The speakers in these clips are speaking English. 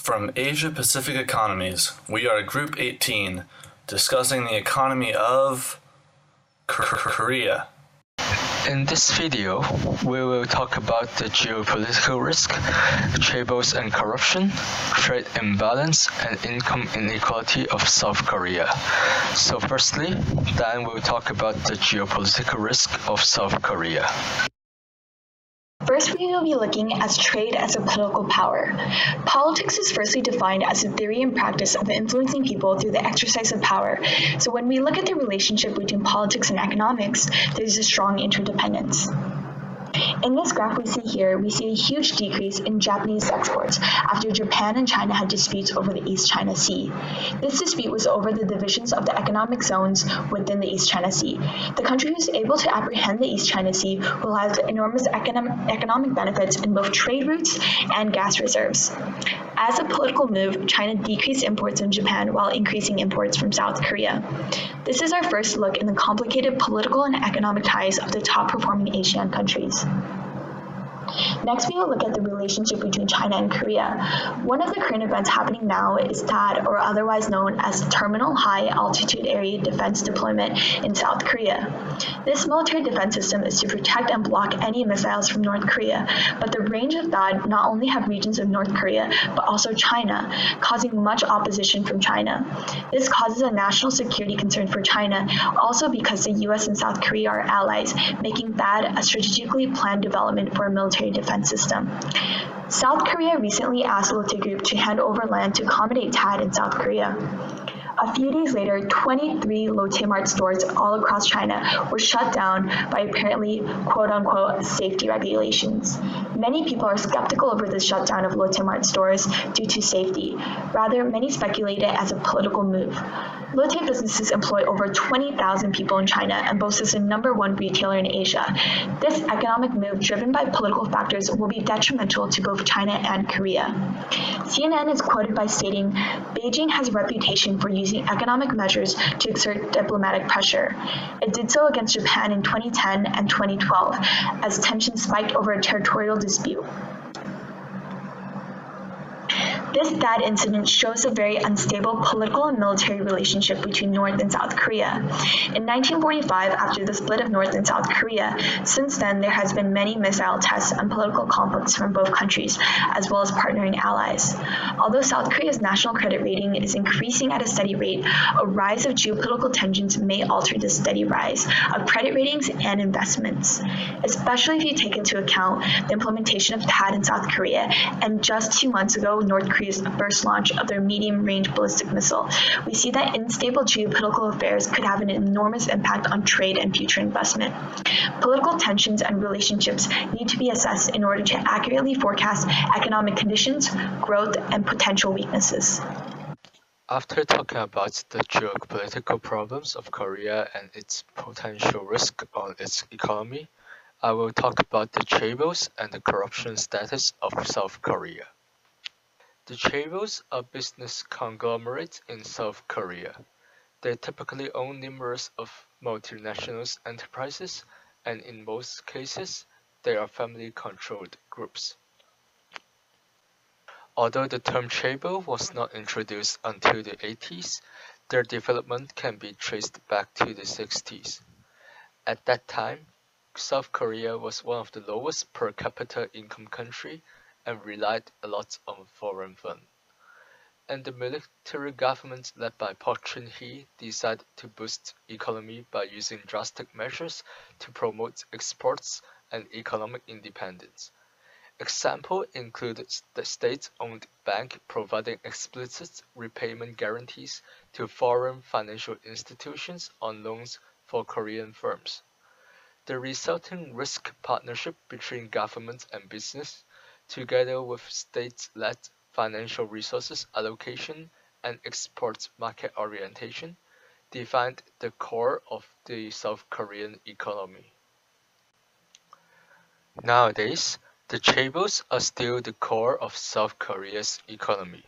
From Asia-Pacific economies, we are Group 18, discussing the economy of Korea. In this video, we will talk about the geopolitical risk, trade and corruption, trade imbalance, and income inequality of South Korea. So firstly, Dan will talk about the geopolitical risk of South Korea. First, we will be looking at trade as a political power. Politics is firstly defined as the theory and practice of influencing people through the exercise of power. So when we look at the relationship between politics and economics, there's a strong interdependence. In this graph we see a huge decrease in Japanese exports after Japan and China had disputes over the East China Sea. This dispute was over the divisions of the economic zones within the East China Sea. The country who is able to apprehend the East China Sea will have enormous economic benefits in both trade routes and gas reserves. As a political move, China decreased imports from Japan while increasing imports from South Korea. This is our first look in the complicated political and economic ties of the top-performing Asian countries. Next, we will look at the relationship between China and Korea. One of the current events happening now is THAAD, or otherwise known as Terminal High Altitude Area Defense Deployment in South Korea. This military defense system is to protect and block any missiles from North Korea, but the range of THAAD not only have regions of North Korea, but also China, causing much opposition from China. This causes a national security concern for China, also because the US and South Korea are allies, making THAAD a strategically planned development for a military defense system. South Korea recently asked Lotte Group to hand over land to accommodate THAAD in South Korea. A few days later, 23 Lotte Mart stores all across China were shut down by apparently quote-unquote safety regulations. Many people are skeptical over the shutdown of Lotte Mart stores due to safety. Rather, many speculate it as a political move. Lotte businesses employ over 20,000 people in China and boasts as the #1 retailer in Asia. This economic move, driven by political factors, will be detrimental to both China and Korea. CNN is quoted by stating, "Beijing has a reputation for using economic measures to exert diplomatic pressure. It did so against Japan in 2010 and 2012 as tensions spiked over a territorial dispute." This THAAD incident shows a very unstable political and military relationship between North and South Korea. In 1945, after the split of North and South Korea, since then there has been many missile tests and political conflicts from both countries, as well as partnering allies. Although South Korea's national credit rating is increasing at a steady rate, a rise of geopolitical tensions may alter this steady rise of credit ratings and investments, especially if you take into account the implementation of THAAD in South Korea and just 2 months ago, North Korea's first launch of their medium-range ballistic missile. We see that unstable geopolitical affairs could have an enormous impact on trade and future investment. Political tensions and relationships need to be assessed in order to accurately forecast economic conditions, growth, and potential weaknesses. After talking about the geopolitical problems of Korea and its potential risk on its economy, I will talk about the chaebols and the corruption status of South Korea. The chaebols are business conglomerates in South Korea. They typically own numerous of multinational enterprises, and in most cases, they are family-controlled groups. Although the term chaebol was not introduced until the 80s, their development can be traced back to the 60s. At that time, South Korea was one of the lowest per capita income country and relied a lot on foreign funds. And the military government led by Park Chung-hee decided to boost economy by using drastic measures to promote exports and economic independence. Examples include the state-owned bank providing explicit repayment guarantees to foreign financial institutions on loans for Korean firms. The resulting risk partnership between government and business, together with state-led financial resources allocation and export market orientation, defined the core of the South Korean economy. Nowadays, the chaebols are still the core of South Korea's economy.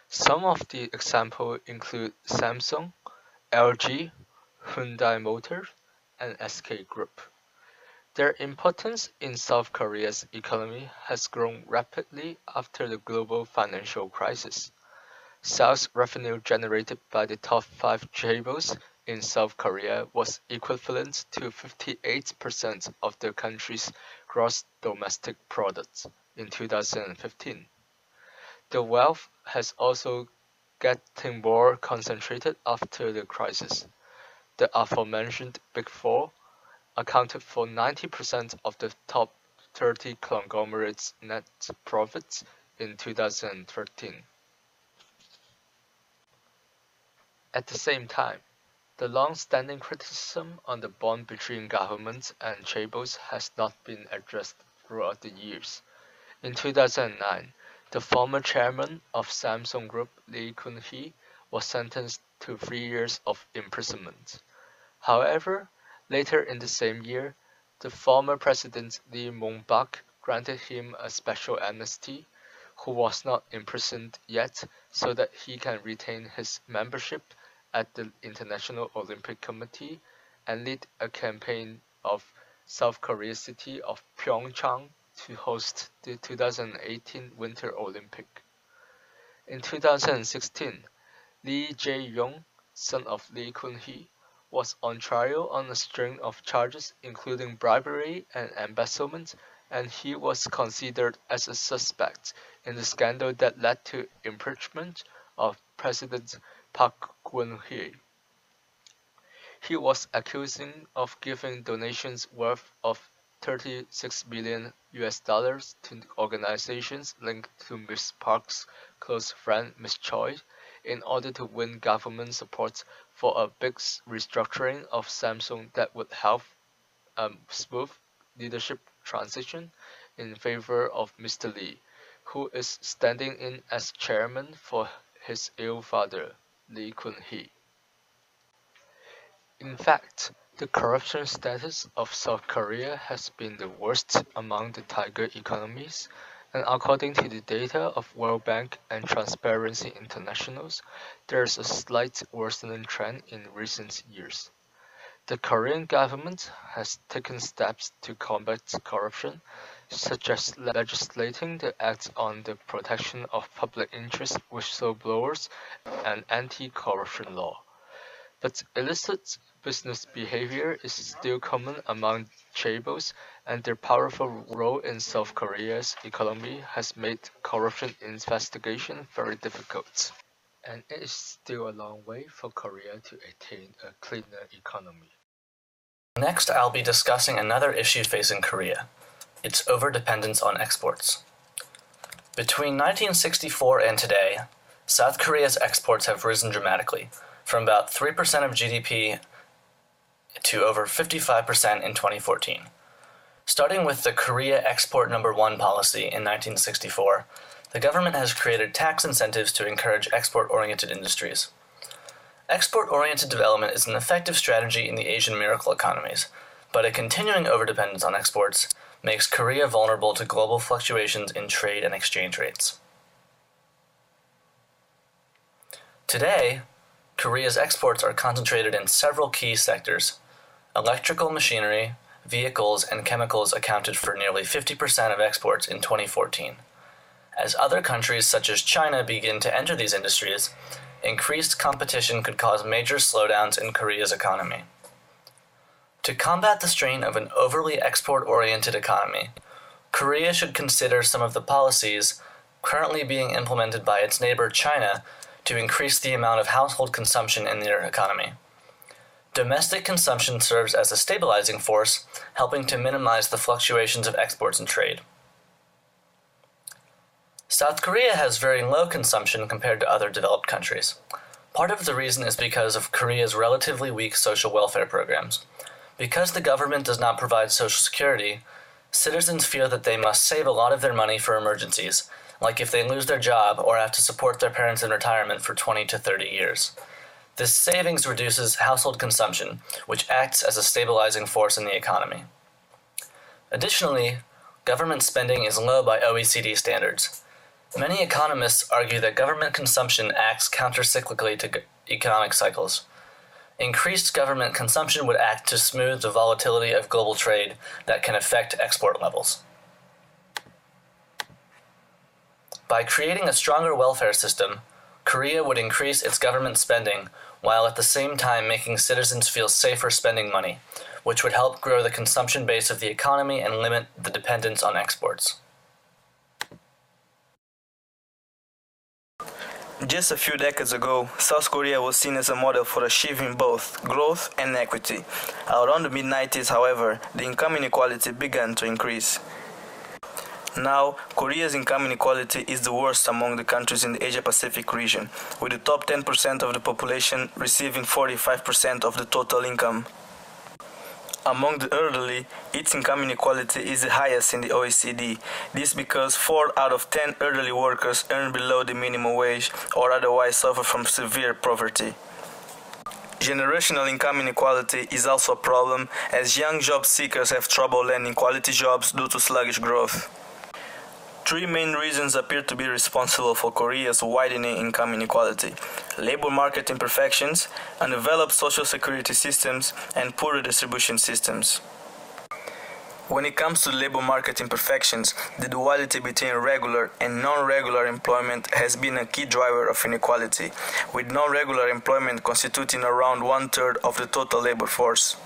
Some of the examples include Samsung, LG, Hyundai Motors, and SK Group. Their importance in South Korea's economy has grown rapidly after the global financial crisis. Sales revenue generated by the top 5 chaebols in South Korea was equivalent to 58% of the country's gross domestic product in 2015. The wealth has also getting more concentrated after the crisis. The aforementioned Big Four accounted for 90% of the top 30 conglomerates' net profits in 2013. At the same time, the long-standing criticism on the bond between governments and chaebols has not been addressed throughout the years. In 2009, the former chairman of Samsung Group, Lee Kun-hee, was sentenced to 3 years of imprisonment. However, later in the same year, the former president Lee Myung-bak granted him a special amnesty, who was not imprisoned yet, so that he can retain his membership at the International Olympic Committee and lead a campaign of South Korea's city of Pyeongchang to host the 2018 Winter Olympic. In 2016, Lee Jae-yong, son of Lee Kun-hee, was on trial on a string of charges including bribery and embezzlement, and he was considered as a suspect in the scandal that led to impeachment of President Park Geun-hye. He was accused of giving donations worth of $36 million to organizations linked to Ms. Park's close friend Ms. Choi in order to win government support for a big restructuring of Samsung that would help a smooth leadership transition in favor of Mr. Lee, who is standing in as chairman for his ill father, Lee Kun-hee. In fact, the corruption status of South Korea has been the worst among the tiger economies, and according to the data of World Bank and Transparency International, there is a slight worsening trend in recent years. The Korean government has taken steps to combat corruption, such as legislating the Act on the Protection of Public Interest Whistleblowers and anti-corruption law. But illicit business behavior is still common among chaebols, and their powerful role in South Korea's economy has made corruption investigation very difficult. And it is still a long way for Korea to attain a cleaner economy. Next, I'll be discussing another issue facing Korea, its overdependence on exports. Between 1964 and today, South Korea's exports have risen dramatically, from about 3% of GDP to over 55% in 2014. Starting with the Korea Export No. 1 policy in 1964, the government has created tax incentives to encourage export-oriented industries. Export-oriented development is an effective strategy in the Asian miracle economies, but a continuing overdependence on exports makes Korea vulnerable to global fluctuations in trade and exchange rates. Today, Korea's exports are concentrated in several key sectors. Electrical machinery, vehicles, and chemicals accounted for nearly 50% of exports in 2014. As other countries such as China begin to enter these industries, increased competition could cause major slowdowns in Korea's economy. To combat the strain of an overly export-oriented economy, Korea should consider some of the policies currently being implemented by its neighbor China to increase the amount of household consumption in their economy. Domestic consumption serves as a stabilizing force, helping to minimize the fluctuations of exports and trade. South Korea has very low consumption compared to other developed countries. Part of the reason is because of Korea's relatively weak social welfare programs. Because the government does not provide social security, citizens feel that they must save a lot of their money for emergencies, like if they lose their job or have to support their parents in retirement for 20 to 30 years. This savings reduces household consumption, which acts as a stabilizing force in the economy. Additionally, government spending is low by OECD standards. Many economists argue that government consumption acts countercyclically to economic cycles. Increased government consumption would act to smooth the volatility of global trade that can affect export levels. By creating a stronger welfare system, Korea would increase its government spending while at the same time making citizens feel safer spending money, which would help grow the consumption base of the economy and limit the dependence on exports. Just a few decades ago, South Korea was seen as a model for achieving both growth and equity. Around the mid-90s, however, the income inequality began to increase. Now, Korea's income inequality is the worst among the countries in the Asia-Pacific region, with the top 10% of the population receiving 45% of the total income. Among the elderly, its income inequality is the highest in the OECD. This because 4 out of 10 elderly workers earn below the minimum wage or otherwise suffer from severe poverty. Generational income inequality is also a problem, as young job seekers have trouble landing quality jobs due to sluggish growth. 3 main reasons appear to be responsible for Korea's widening income inequality: labor market imperfections, undeveloped social security systems, and poor redistribution systems. When it comes to labor market imperfections, the duality between regular and non-regular employment has been a key driver of inequality, with non-regular employment constituting around 1/3 of the total labor force.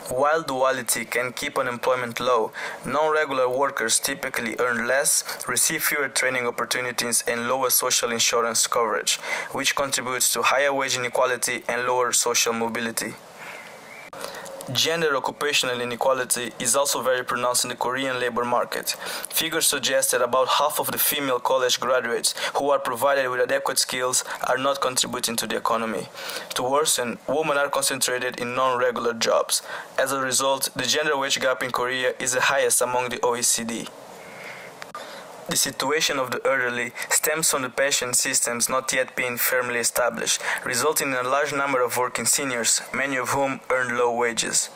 While duality can keep unemployment low, non-regular workers typically earn less, receive fewer training opportunities, and lower social insurance coverage, which contributes to higher wage inequality and lower social mobility. Gender occupational inequality is also very pronounced in the Korean labor market. Figures suggest that about half of the female college graduates who are provided with adequate skills are not contributing to the economy. To worsen, women are concentrated in non-regular jobs. As a result, the gender wage gap in Korea is the highest among the OECD. The situation of the elderly stems from the pension systems not yet being firmly established, resulting in a large number of working seniors, many of whom earn low wages.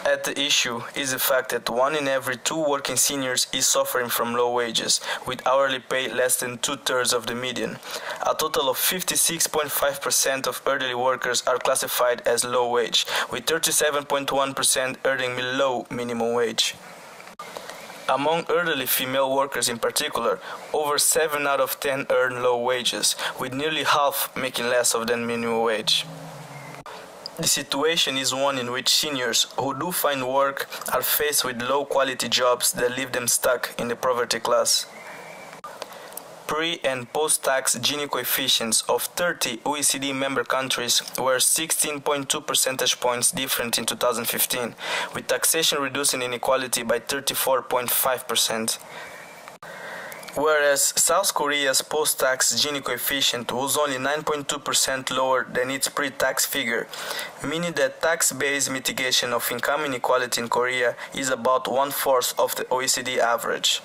At the issue is the fact that 1 in every 2 working seniors is suffering from low wages, with hourly pay less than 2/3 of the median. A total of 56.5% of elderly workers are classified as low wage, with 37.1% earning below minimum wage. Among elderly female workers in particular, over 7 out of 10 earn low wages, with nearly half making less than minimum wage. The situation is one in which seniors who do find work are faced with low-quality jobs that leave them stuck in the poverty class. Pre- and post-tax Gini coefficients of 30 OECD member countries were 16.2 percentage points different in 2015, with taxation reducing inequality by 34.5%. Whereas South Korea's post-tax Gini coefficient was only 9.2% lower than its pre-tax figure, meaning that tax-based mitigation of income inequality in Korea is about 1/4 of the OECD average.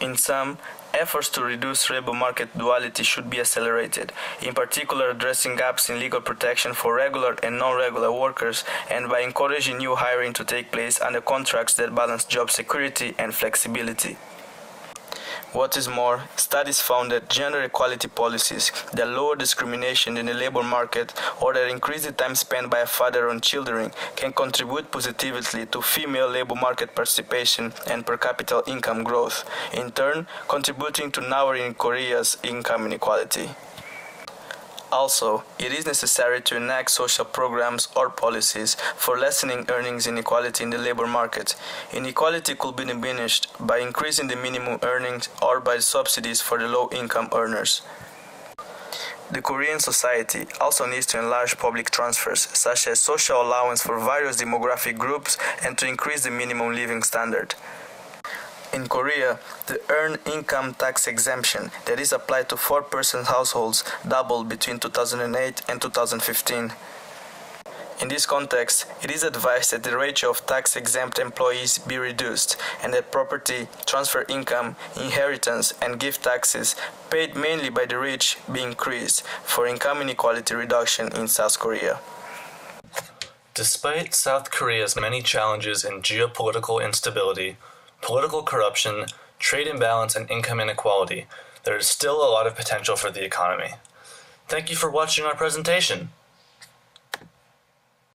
In sum, efforts to reduce labor market duality should be accelerated, in particular addressing gaps in legal protection for regular and non-regular workers, and by encouraging new hiring to take place under contracts that balance job security and flexibility. What is more, studies found that gender equality policies that lower discrimination in the labor market or that increase the time spent by a father on children can contribute positively to female labor market participation and per capita income growth, in turn contributing to narrowing Korea's income inequality. Also, it is necessary to enact social programs or policies for lessening earnings inequality in the labor market. Inequality could be diminished by increasing the minimum earnings or by subsidies for the low-income earners. The Korean society also needs to enlarge public transfers, such as social allowance for various demographic groups, and to increase the minimum living standard. In Korea, the earned income tax exemption that is applied to 4-person households doubled between 2008 and 2015. In this context, it is advised that the ratio of tax-exempt employees be reduced and that property, transfer income, inheritance, and gift taxes paid mainly by the rich be increased for income inequality reduction in South Korea. Despite South Korea's many challenges in geopolitical instability, political corruption, trade imbalance, and income inequality, there is still a lot of potential for the economy. Thank you for watching our presentation.